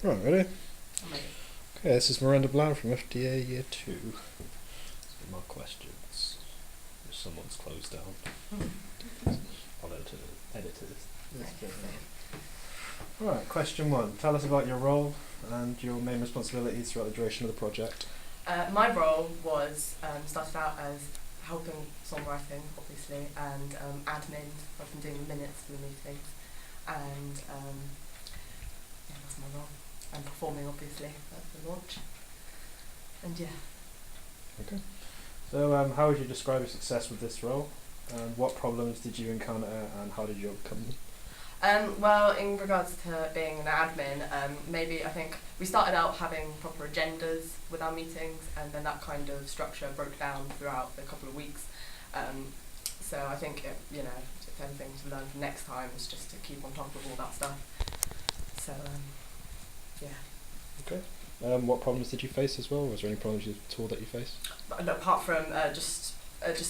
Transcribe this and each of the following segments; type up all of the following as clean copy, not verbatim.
Right, ready? I'm ready. Okay, this is Miranda from FDA Year 2. Let's get more questions. If someone's closed down. I'll edit it. Right, question 1. Tell us about your role and your main responsibilities throughout the duration of the project. My role was started out as helping songwriting, obviously, and admin. I've been doing the minutes for the meetings, and yeah, that's my role. And performing, obviously, at the launch. And yeah. Okay. So, how would you describe your success with this role? And what problems did you encounter and how did you overcome them? Well, in regards to being an admin, maybe I think we started out having proper agendas with our meetings, and then that kind of structure broke down throughout the couple of weeks. So I think if anything to learn from next time is just to keep on top of all that stuff. So yeah. Okay. What problems did you face as well? Was there any problems at all that you faced? But apart from just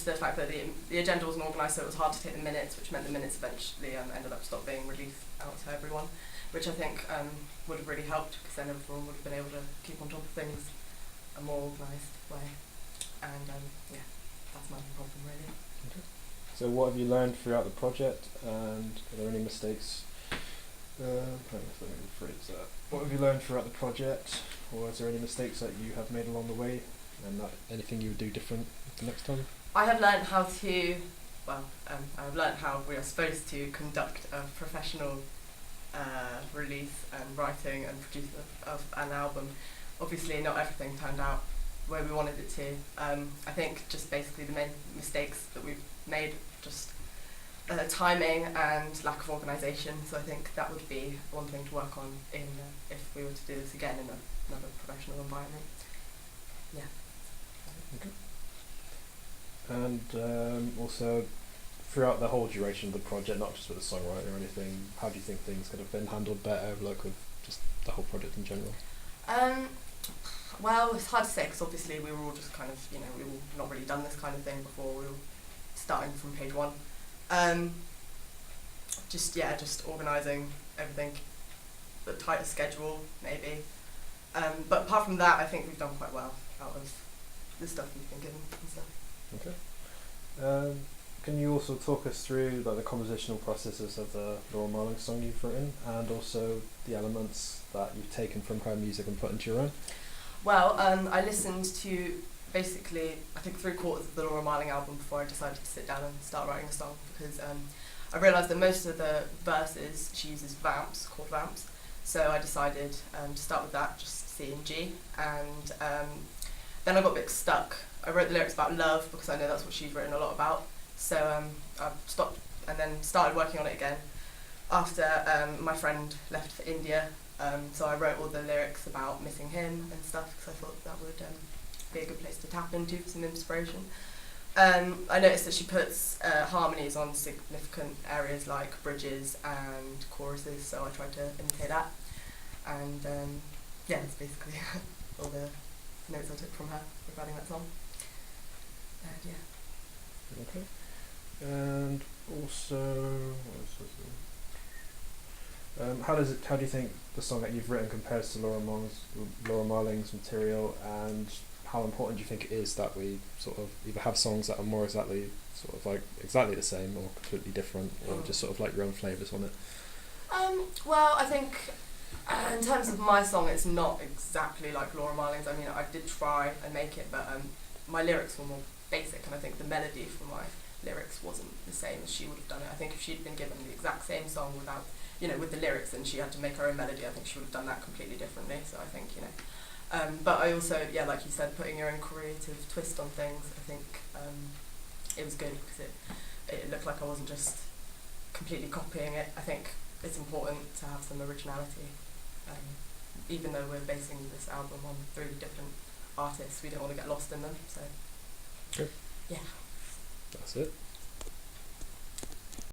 the fact that the agenda wasn't organised, so it was hard to take the minutes, which meant the minutes eventually ended up stopped being released out to everyone, which I think would have really helped, because then everyone would have been able to keep on top of things a more organised way. And yeah, that's my main problem really. Okay. So what have you learned throughout the project, and are there any mistakes? Let me rephrase that. What have you learned throughout the project, or is there any mistakes that you have made along the way, and anything you would do different the next time? I have learned how to, I've learned how we are supposed to conduct a professional release and writing and produce of an album. Obviously not everything turned out where we wanted it to. I think just basically the main mistakes that we've made, just timing and lack of organisation, so I think that would be one thing to work on if we were to do this again in another professional environment. Yeah. Okay. And also, throughout the whole duration of the project, not just with the songwriting or anything, how do you think things could have been handled better, like with just the whole project in general? Well, it's hard to say, because obviously we were all just kind of, we all not really done this kind of thing before. We were starting from page one. Just organising everything, the tighter schedule maybe. But apart from that, I think we've done quite well out of the stuff we've been given and stuff. Okay. Can you also talk us through the compositional processes of the Laura Marling song you've written, and also the elements that you've taken from her music and put into your own? Well, I listened to basically, I think 3/4 of the Laura Marling album before I decided to sit down and start writing a song, because I realised that most of the verses she uses vamps, chord vamps, so I decided to start with that, just C and G, and then I got a bit stuck. I wrote the lyrics about love, because I know that's what she's written a lot about, so I stopped and then started working on it again after my friend left for India, so I wrote all the lyrics about missing him and stuff, because I thought that would be a good place to tap into for some inspiration. I noticed that she puts harmonies on significant areas like bridges and choruses, so I tried to imitate that. And yeah, that's basically all the notes I took from her regarding that song. Yeah. Okay. And also, how do you think the song that you've written compares to Laura Marling's material, and how important do you think it is that we sort of either have songs that are more exactly the same, or completely different, or just sort of like your own flavours on it? Well, I think in terms of my song, it's not exactly like Laura Marling's. I mean, I did try and make it, but my lyrics were more basic, and I think the melody for my lyrics wasn't the same as she would have done it. I think if she'd been given the exact same song without, with the lyrics, and she had to make her own melody, I think she would have done that completely differently. So I think, but I also, like you said, putting your own creative twist on things, I think it was good, because it looked like I wasn't just completely copying it. I think it's important to have some originality. Even though we're basing this album on 3 different artists, we don't want to get lost in them. So, Good. Yeah. That's it.